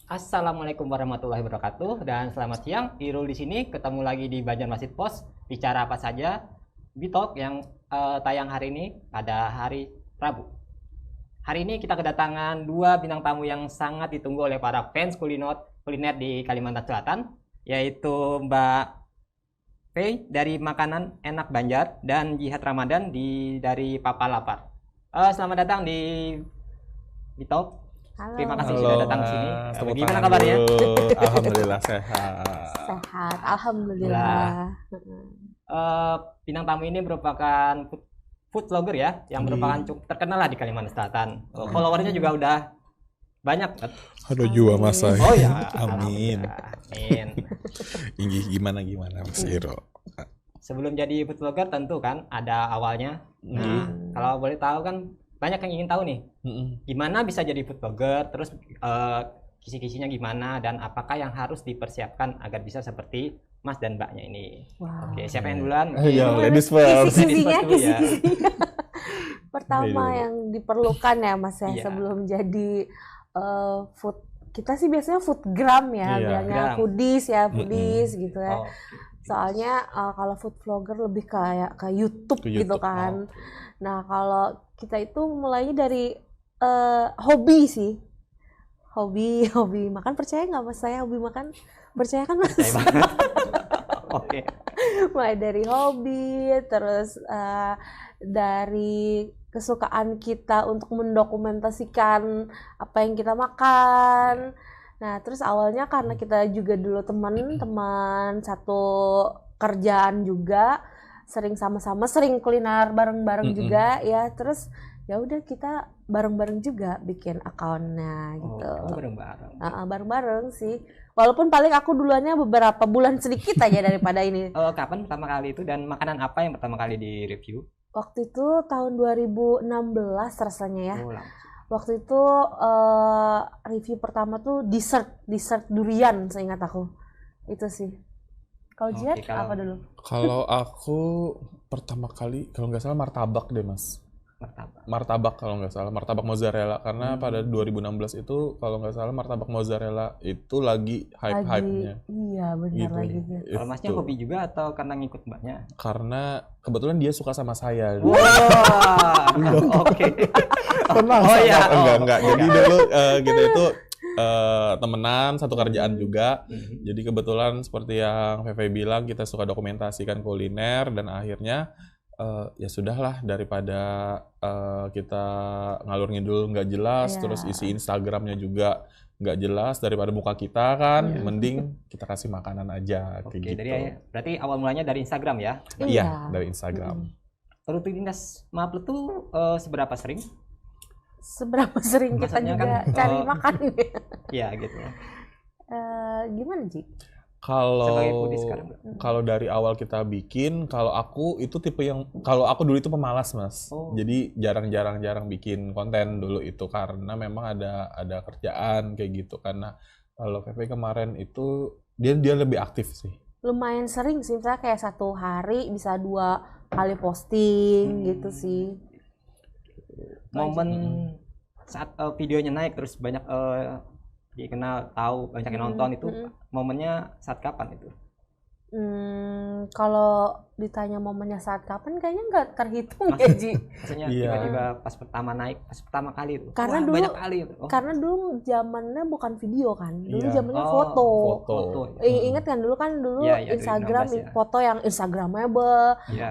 Assalamualaikum warahmatullahi wabarakatuh dan selamat siang. Irul di sini ketemu lagi di Banjarmasin Post. Bicara apa saja? Bitalk yang tayang hari ini pada hari Rabu. Hari ini kita kedatangan dua bintang tamu yang sangat ditunggu oleh para fans kuliner di Kalimantan Selatan, yaitu Mbak Fei dari Makanan Enak Banjar dan Jihad Ramadan dari Papa Lapar. Selamat datang di Bitalk. Halo. Terima kasih Halo, sudah datang ke sini. Mas. Tepuk Gimana tangan kabarnya? dulu. Alhamdulillah sehat. Sehat, alhamdulillah. Bintang tamu ini merupakan food vlogger ya, yang merupakan cukup terkenal lah di Kalimantan Selatan. Followernya juga udah banyak. Aduh jua Mas saya. Oh ya, Amin. Amin. Inggi gimana Mas Iro? Sebelum jadi food vlogger tentu kan ada awalnya. Nah, kalau boleh tahu kan banyak yang ingin tahu nih, gimana bisa jadi food vlogger, terus kisi-kisinya gimana, dan apakah yang harus dipersiapkan agar bisa seperti Mas dan Mbaknya ini. Wow. Oke, siapa yang duluan? Ya, ladies first. Kisi-kisinya, Ladies first dulu ya. kisi-kisinya. Pertama Ayo. yang diperlukan ya Mas ya, Iya. sebelum jadi food, kita sih biasanya foodgram ya, Iya. bilangnya Gram. foodies ya, foodies gitu ya. Oh, Soalnya kalau food vlogger lebih kayak ke YouTube Ke gitu YouTube. kan. Nah kalau kita itu mulainya dari hobi sih, hobi makan. Percaya nggak Mas saya hobi makan? Percaya kan Mas? Percaya banget. Oke. Mulai dari hobi, terus dari kesukaan kita untuk mendokumentasikan apa yang kita makan. Nah, terus awalnya karena kita juga dulu teman satu kerjaan juga, sering sama-sama, sering kuliner bareng-bareng juga ya. Terus ya udah kita bareng-bareng juga bikin akunnya gitu. Oh, bareng-bareng. Bareng-bareng sih. Walaupun paling aku duluannya beberapa bulan sedikit aja daripada ini. Kapan pertama kali itu dan makanan apa yang pertama kali di review? Waktu itu tahun 2016 rasanya ya. Oh, langsung. Waktu itu review pertama tuh dessert durian seingat aku. Itu sih. Kalau Oke, Jihad kalau- apa dulu? Kalau aku pertama kali kalau nggak salah martabak deh Mas. Martabak kalau nggak salah, martabak mozzarella karena pada 2016 itu kalau nggak salah martabak mozzarella itu lagi hype-hype-nya. Iya benar Gitu. lagi. Kalau Masnya Itu. hobi juga atau karena ngikut Mbaknya? Karena kebetulan dia suka sama saya. Wah, oke. Tenang, Oh, iya. enggak. Oh, Jadi dulu kita itu temenan satu kerjaan juga. Jadi kebetulan seperti yang Feve bilang kita suka dokumentasikan kuliner dan akhirnya ya sudahlah daripada kita ngalur ngidul nggak jelas, Iya. terus isi Instagramnya juga nggak jelas daripada muka kita kan, Iya. mending kita kasih makanan aja Oke, kayak gitu. berarti awal mulanya dari Instagram ya. Iya, dari Instagram. Rutinitas Maplet tuh seberapa sering? Seberapa sering kita Maksudnya juga kan, cari makan ya? Ya gitu. Gimana Ji? Sebagai foodies sekarang. Kalau dari awal kita bikin, kalau aku itu tipe yang kalau aku dulu itu pemalas Mas. Oh. Jadi jarang bikin konten dulu itu karena memang ada kerjaan kayak gitu. Karena kalau Pepe kemarin itu dia lebih aktif sih. Lumayan sering sih, misalnya kayak satu hari bisa 2 kali posting gitu sih. Momen saat videonya naik terus banyak dikenal, tahu, banyak yang nonton itu momennya saat kapan itu? Kalau ditanya momennya saat kapan kayaknya nggak terhitung ya Ji. Maksudnya Iya. tiba-tiba pas pertama naik, pas pertama kali itu. Karena Wah, dulu- banyak kali itu. Oh, Karena dulu zamannya bukan video kan, dulu Iya. zamannya Oh, foto. foto. Ingat kan dulu Iya, iya, Instagram 2016 ya. foto yang Instagramable. Iya.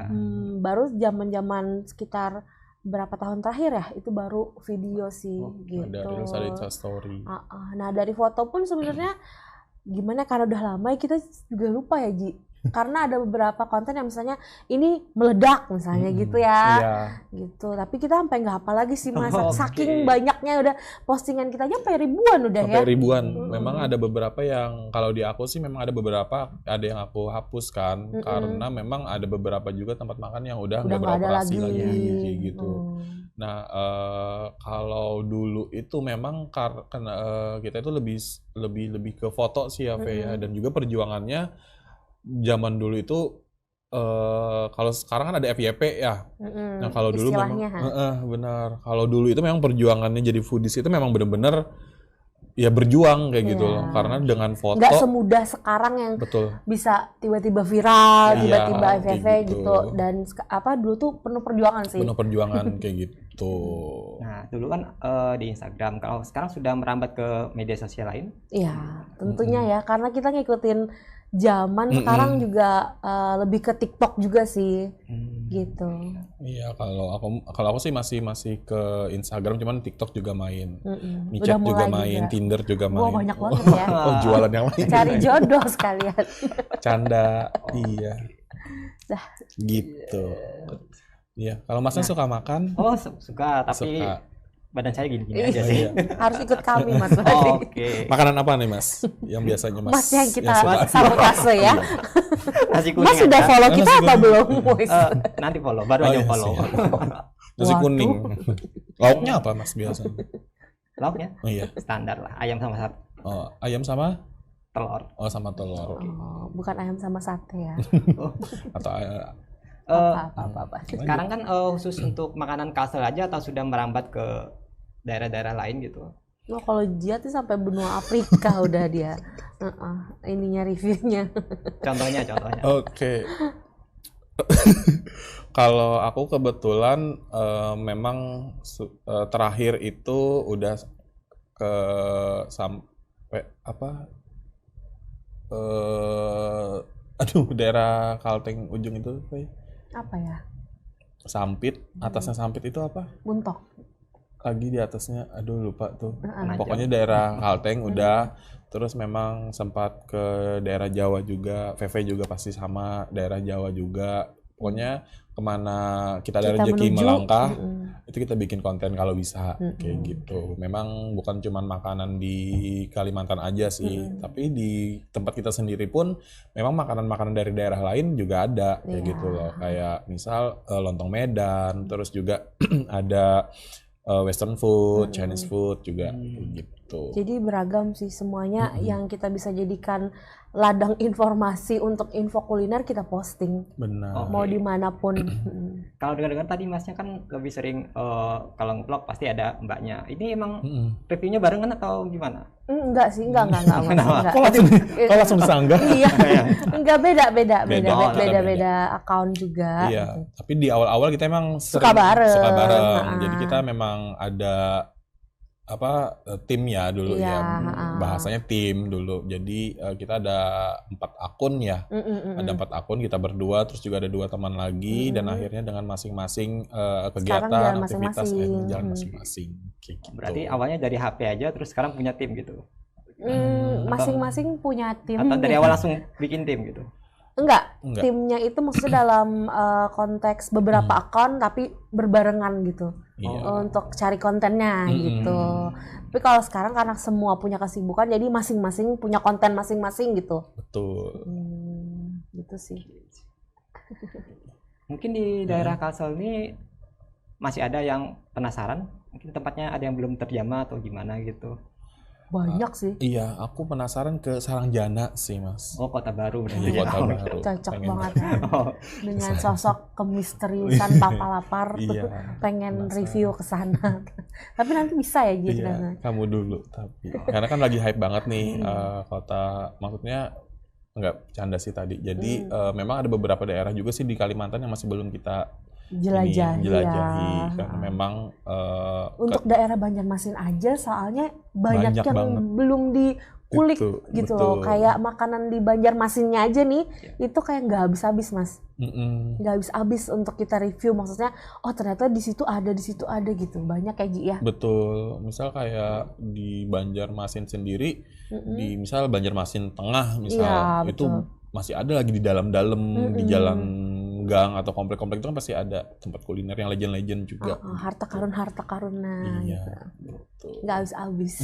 Baru zaman-zaman sekitar berapa tahun terakhir ya itu baru video sih gitu. Ada reels, ada Instastory. Nah dari foto pun sebenarnya gimana karena udah lama ya kita juga lupa ya Ji. Karena ada beberapa konten yang misalnya ini meledak misalnya gitu ya. Iya. Gitu. Tapi kita sampai nggak hafal lagi sih Mas. Oke. Saking banyaknya udah postingan kita aja sampai ribuan udah Sampai ya. ribuan. Memang ada beberapa yang kalau di aku sih memang ada beberapa ada yang aku hapus kan karena memang ada beberapa juga tempat makan yang udah nggak nggak ada beroperasi lagi kayak gitu. Nah, kalau dulu itu memang karena kita itu lebih ke foto sih ya, Fe, ya. Dan juga perjuangannya zaman dulu itu kalau sekarang kan ada FYP ya. Nah, kalau dulu memang istilahnya, benar. Kalau dulu itu memang perjuangannya jadi foodies itu memang benar-benar ya berjuang kayak gitu Iya. loh. Karena dengan foto Nggak semudah sekarang yang betul. bisa tiba-tiba viral, Iya, tiba-tiba kayak FYP gitu. gitu. Dan dulu tuh penuh perjuangan sih. Penuh perjuangan kayak gitu. Nah, dulu kan di Instagram. Kalau sekarang sudah merambat ke media sosial lain. Iya, tentunya ya, karena kita ngikutin zaman sekarang juga lebih ke TikTok juga sih, gitu. Iya, kalau aku sih masih ke Instagram, cuman TikTok juga main. Udah WeChat juga mulai main, juga. Tinder juga main. Wah, banyak banget ya. Oh, jualan yang lain. Cari jodoh sekalian. Canda. Iya. Dah. Gitu. Iya, kalau Masnya suka makan? Oh, suka, tapi Suka. badan saya gini-gini aja sih. Iya. Harus ikut kami, Mas. Oh, oke. Makanan apa nih, Mas? Yang biasanya Mas yang kita suka? sabotase ya. Nasi kuning Mas sudah aja. follow Nasi kita atau kuning. belum? Wis. Nanti follow, baru Oh, aja iya, follow. siap. Nasi Waduh. kuning. Lauknya apa, Mas, biasanya? Lauknya Oh iya. standar lah, ayam sama Oh, ayam sama? telur. Oh, sama telur. Oh, bukan ayam sama sate ya. Atau Apa. Sekarang kan khusus untuk makanan Kalsel aja atau sudah merambat ke daerah-daerah lain gitu? Oh, kalau dia tuh sampai benua Afrika udah dia. Ininya reviewnya. Contohnya. Oke. Kalau aku kebetulan memang terakhir itu udah ke sampai apa? Daerah Kalteng ujung itu apa ya? Apa ya? Sampit, atasnya Sampit itu apa? Buntok. Lagi di atasnya, aduh lupa tuh. Penajam. Pokoknya daerah Kalteng udah, terus memang sempat ke daerah Jawa juga, VV juga pasti sama, daerah Jawa juga. Pokoknya kemana kita ada Kita rezeki menuju, melangkah, itu kita bikin konten kalau bisa, kayak gitu. Memang bukan cuma makanan di Kalimantan aja sih, tapi di tempat kita sendiri pun memang makanan-makanan dari daerah lain juga ada, kayak Iya. gitu loh. Kayak misal lontong Medan, terus juga ada Western food, Chinese food juga, kayak gitu. Jadi beragam sih semuanya yang kita bisa jadikan ladang informasi untuk info kuliner kita posting. Benar. Mau dimanapun. Kalau dengar-dengar tadi masnya kan lebih sering kalau nge-vlog pasti ada mbaknya. Ini emang reviewnya barengan atau gimana? Enggak sih, enggak Mas. Enggak. Kok langsung disanggah? Iya. Enggak beda Beda. account juga. Iya, tapi di awal-awal kita emang Suka bareng. suka bareng. Ha-ha. Jadi kita memang ada timnya dulu Iya, ya, ha-ha. bahasanya tim dulu. Jadi kita ada 4 akun ya, ada 4 akun kita berdua, terus juga ada 2 teman lagi, dan akhirnya dengan masing-masing kegiatan, jalan aktivitas masing-masing. jalan masing-masing. Kayak gitu. Berarti awalnya dari HP aja terus sekarang punya tim gitu. Masing-masing punya tim. Atau dari awal langsung bikin tim gitu. Enggak, Enggak. timnya itu maksudnya dalam konteks beberapa akun tapi berbarengan gitu. Iya. Untuk cari kontennya gitu. Tapi kalau sekarang karena semua punya kesibukan jadi masing-masing punya konten masing-masing gitu. Betul. Gitu sih. Mungkin di daerah Kalsel ini masih ada yang penasaran, mungkin tempatnya ada yang belum terjamah atau gimana gitu. Banyak sih. Iya, aku penasaran ke Sarangjana sih, Mas. Oh, Kota Baru Di Kota Baru. Cocok Pengen- banget ya. Dengan sosok kemisteriusan Papa Lapar. Iya. Pengen review ke sana. Tapi nanti bisa ya gitu. Iya, kamu dulu tapi karena kan lagi hype banget nih kota, maksudnya nggak bercanda sih tadi. Jadi memang ada beberapa daerah juga sih di Kalimantan yang masih belum kita Jelajahi ya. karena memang Untuk daerah Banjarmasin aja soalnya banyak Banyak yang banget. belum dikulik Itu, gitu betul. loh. Kayak makanan di Banjarmasinnya aja nih, itu kayak nggak habis-habis Mas. Nggak habis-habis untuk kita review. Maksudnya, oh ternyata di situ ada gitu. Banyak kayak Ji ya. betul. Misal kayak di Banjarmasin sendiri, di misal Banjarmasin Tengah misal, Iya, itu betul. masih ada lagi di dalam-dalam di jalan gang atau komplek-komplek itu kan pasti ada tempat kuliner yang legend-legend juga. Harta karun nah Iya, gitu. betul. Nggak habis-habis.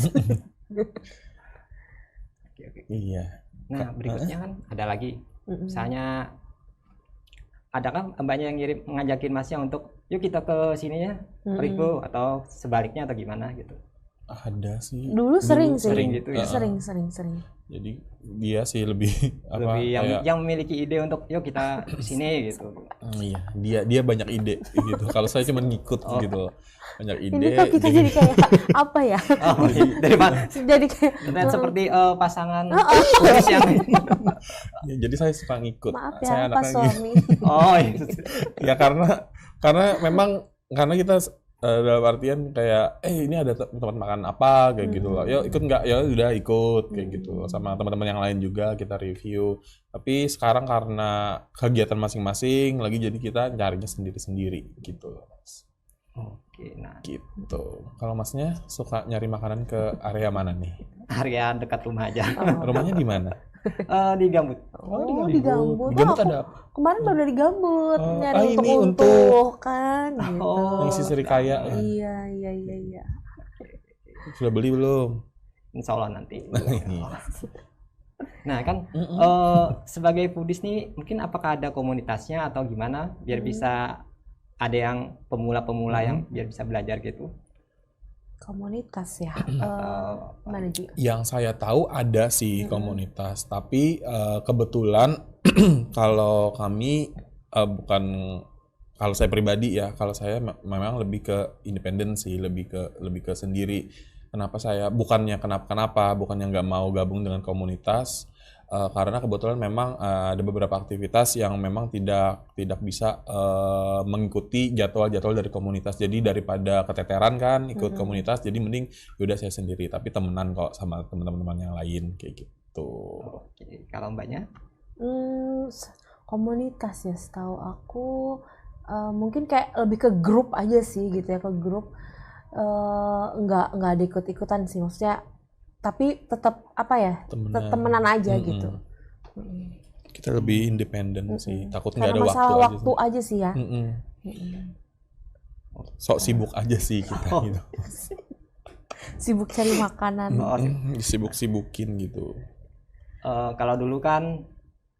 Oke. Iya. Nah, berikutnya kan ada lagi. Misalnya adakah mbaknya yang ngajakin masnya untuk yuk kita ke sini ya, review atau sebaliknya atau gimana gitu? Ada sih. Dulu sering sih. sering gitu ya? Sering. Jadi dia sih lebih apa Lebih kayak yang memiliki ide untuk yuk kita di sini gitu. iya, dia banyak ide gitu. Kalau saya cuma ngikut gitu. Banyak Ini ide. kok kita jadi kayak apa ya? Oh, daripada Jadi kayak terlihat seperti pasangan putus yang ya, jadi saya suka ngikut. maaf Saya ya Pak anaknya suami. oh itu. ya karena memang karena kita dalam artian kayak ini ada tempat makan apa kayak gitu loh. Yuk ikut nggak? Ya udah ikut kayak gitu loh. Sama teman-teman yang lain juga kita review. Tapi sekarang karena kegiatan masing-masing lagi jadi kita carinya sendiri-sendiri gitu loh, Mas. Oke, nah Gitu. Kalau Masnya suka nyari makanan ke area mana nih? area dekat rumah aja. Rumahnya di mana? Di Gambut. Oh, di Gambut. Di Gambut Wah, ada aku kemarin baru dari Gambut nyari ini untuk kan gitu. Oh, Isi Serikaya ya. Iya. Sudah beli belum? Insya Allah nanti. Iya. Nah kan sebagai foodies nih mungkin apakah ada komunitasnya atau gimana biar bisa ada yang pemula-pemula yang biar bisa belajar gitu. Komunitas ya. Mana Ji? Yang saya tahu ada sih komunitas, tapi kebetulan kalau kami bukan kalau saya pribadi ya, kalau saya memang lebih ke independen sih, lebih ke sendiri. Kenapa saya bukannya nggak mau gabung dengan komunitas, karena kebetulan memang ada beberapa aktivitas yang memang tidak bisa mengikuti jadwal-jadwal dari komunitas. Jadi daripada keteteran kan ikut komunitas, jadi mending yaudah saya sendiri, tapi temenan kok sama teman-teman yang lain kayak gitu. Oke, kalau mbaknya? Komunitas ya, setahu aku mungkin kayak lebih ke grup aja sih gitu ya, ke grup. Nggak ada ikut-ikutan sih, maksudnya tapi tetap apa ya, temenan aja gitu. Kita lebih independen sih, takut nggak Karena ada masalah waktu waktu aja sih ya. Sok sibuk aja sih kita gitu. Sibuk cari makanan. Sibuk-sibukin gitu. Kalau dulu kan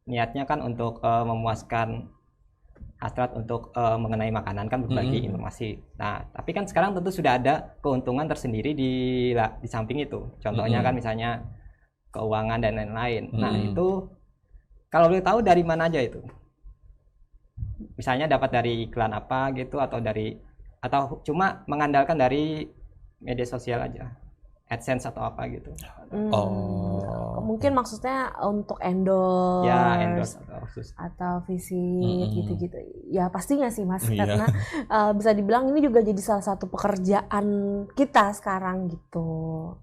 niatnya kan untuk memuaskan hasrat untuk mengenai makanan kan berbagi informasi. Nah, tapi kan sekarang tentu sudah ada keuntungan tersendiri di samping itu. Contohnya kan misalnya keuangan dan lain-lain. Nah, itu kalau boleh tahu dari mana aja itu? Misalnya dapat dari iklan apa gitu atau cuma mengandalkan dari media sosial aja. AdSense atau apa gitu. Mungkin maksudnya untuk endorse, ya endorse atau visit gitu-gitu. Ya pastinya sih Mas, karena bisa dibilang ini juga jadi salah satu pekerjaan kita sekarang gitu.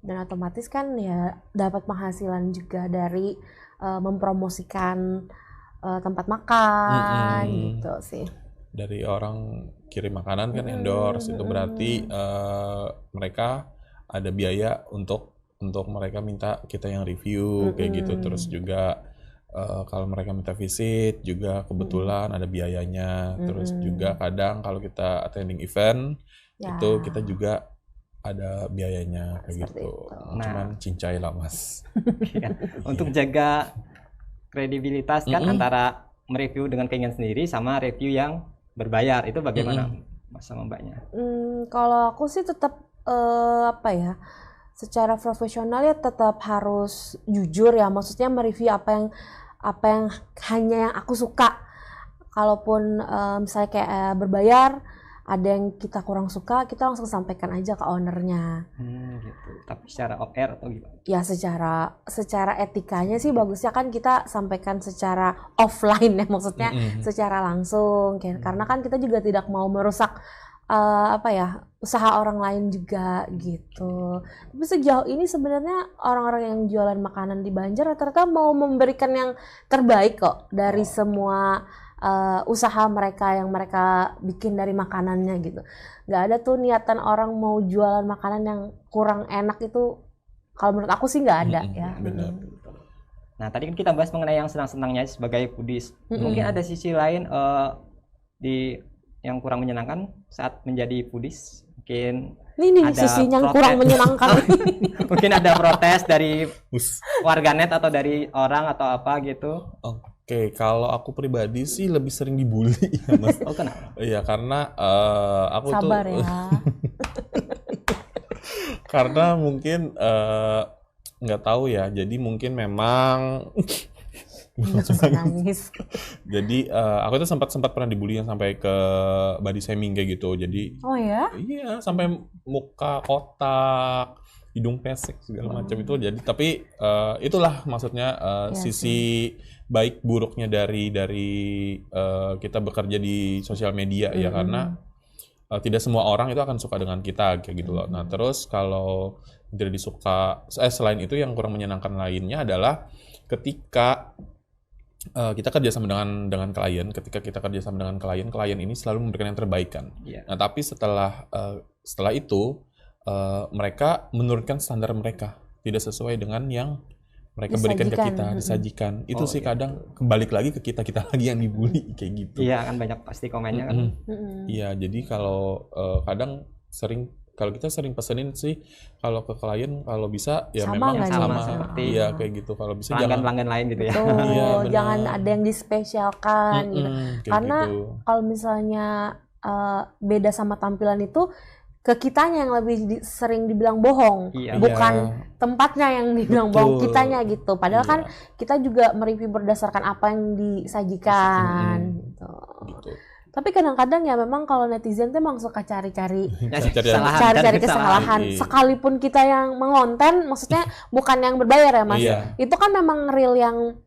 Dan otomatis kan ya dapat penghasilan juga dari mempromosikan tempat makan gitu sih. Dari orang kirim makanan kan endorse, itu berarti mereka ada biaya untuk mereka minta kita yang review kayak gitu. Terus juga kalau mereka minta visit juga kebetulan ada biayanya. Terus juga kadang kalau kita attending event itu kita juga ada biayanya kayak gitu. Cuman cincai lah Mas. Untuk jaga kredibilitas kan antara mereview dengan keinginan sendiri sama review yang berbayar, itu bagaimana Mas sama mbaknya? Kalau aku sih tetap apa ya, secara profesional ya tetap harus jujur ya, maksudnya mereview apa yang hanya yang aku suka. Kalaupun misalnya kayak berbayar, ada yang kita kurang suka, kita langsung sampaikan aja ke ownernya. Gitu. Tapi secara off air atau gimana? Ya secara etikanya sih bagusnya kan kita sampaikan secara offline ya, maksudnya secara langsung. Karena kan kita juga tidak mau merusak usaha orang lain juga gitu. Tapi sejauh ini sebenarnya orang-orang yang jualan makanan di Banjar rata-rata mau memberikan yang terbaik kok dari semua usaha mereka yang mereka bikin dari makanannya gitu. Nggak ada tuh niatan orang mau jualan makanan yang kurang enak itu, kalau menurut aku sih nggak ada ya. Benar. Nah tadi kan kita bahas mengenai yang senang-senangnya sebagai foodies. Mungkin ada sisi lain yang kurang menyenangkan saat menjadi foodies. Mungkin ini sisi yang kurang menyenangkan. Mungkin ada protes dari warganet atau dari orang atau apa gitu. Oke, kalau aku pribadi sih lebih sering dibully ya Mas. Oh kenapa? Iya, karena aku Sabar tuh ya. karena mungkin nggak tahu ya. Jadi mungkin memang Nggak bisa nangis. jadi aku tuh sempat pernah dibully yang sampai ke body shaming kayak gitu. Jadi Oh ya? iya sampai muka kotak, hidung pesek segala macam itu. Jadi tapi itulah maksudnya Iya sisi baik buruknya dari kita bekerja di sosial media ya, karena tidak semua orang itu akan suka dengan kita kayak gitu loh. Nah, terus kalau tidak disuka, selain itu yang kurang menyenangkan lainnya adalah ketika kita kerjasama dengan klien. Ketika kita kerjasama dengan klien ini selalu memberikan yang terbaik kan. Iya. Nah, tapi setelah itu mereka menurunkan standar mereka, tidak sesuai dengan yang mereka berikan ke kita, disajikan. Itu sih kadang kembali lagi ke kita lagi yang dibully kayak gitu. Iya kan banyak pasti komennya kan. Iya, jadi kalau kadang kalau kita sering pesenin sih kalau ke klien kalau bisa ya Sama memang nggak sama nih? Seperti iya kayak gitu. Kalau bisa Pelanggan-pelanggan lain gitu ya. Tuh, Iya, benar. jangan ada yang dispesialkan gitu. kayak Karena gitu. kalau misalnya beda sama tampilan itu, ke kitanya yang lebih sering dibilang bohong, Iya. bukan Iya. tempatnya yang dibilang bohong, Betul. kitanya gitu. Padahal kan Iya. kita juga mereview berdasarkan apa yang disajikan gitu. gitu. Tapi kadang-kadang ya memang kalau netizen tuh emang suka cari-cari Cari kesalahan. Iya. Sekalipun kita yang mengonten, maksudnya bukan yang berbayar ya Mas. Iya. Itu kan memang real yang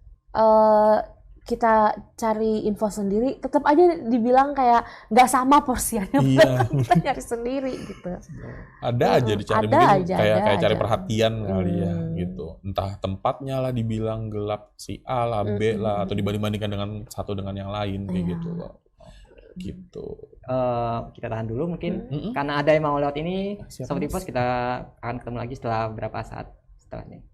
kita cari info sendiri, tetap aja dibilang kayak nggak sama porsiannya. Iya. Kita nyari sendiri gitu. Ada aja dicari, Ada mungkin aja, kayak ada cari aja. perhatian kali ya gitu. Entah tempatnya lah dibilang gelap si A lah, B lah, atau dibanding-bandingkan dengan satu dengan yang lain kayak Iya. gitu loh. Gitu. Kita tahan dulu mungkin karena ada yang mau lewat ini. Siap, Sobat Mas. Ipos, kita akan ketemu lagi setelah beberapa saat setelah ini.